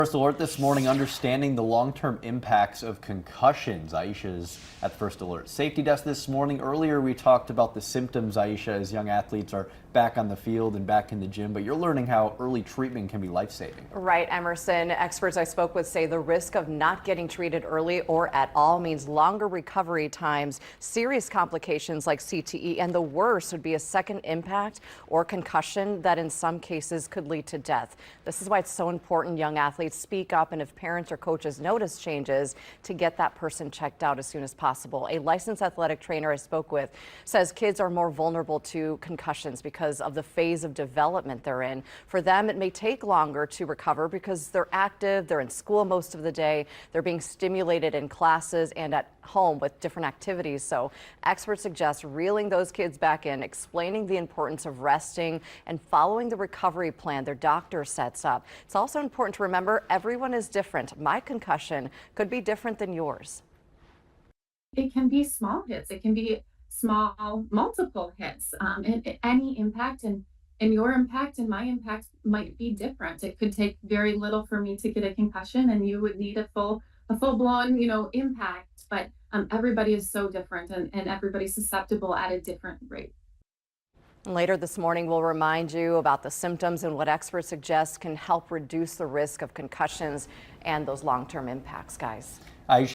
First alert this morning, understanding the long-term impacts of concussions. Aisha's at First Alert Safety Desk this morning. Earlier we talked about the symptoms, Aisha, as young athletes are back on the field and back in the gym, but you're learning how early treatment can be life-saving. Right, Emerson. Experts I spoke with say the risk of not getting treated early or at all means longer recovery times, serious complications like CTE, and the worst would be a second impact or concussion that in some cases could lead to death. This is why it's so important young athletes speak up, and if parents or coaches notice changes, to get that person checked out as soon as possible. A licensed athletic trainer I spoke with says kids are more vulnerable to concussions because of the phase of development they're in. For them, it may take longer to recover because they're active, they're in school most of the day, they're being stimulated in classes and at home with different activities. So experts suggest reeling those kids back in, explaining the importance of resting and following the recovery plan their doctor sets up. It's also important to remember everyone is different. My concussion could be different than yours. It can be small hits. It can be small, multiple hits. And any impact and your impact and my impact might be different. It could take very little for me to get a concussion, and you would need a full blown, impact. But everybody is so different, and everybody's susceptible at a different rate. Later this morning, we'll remind you about the symptoms and what experts suggest can help reduce the risk of concussions and those long-term impacts, guys. Aisha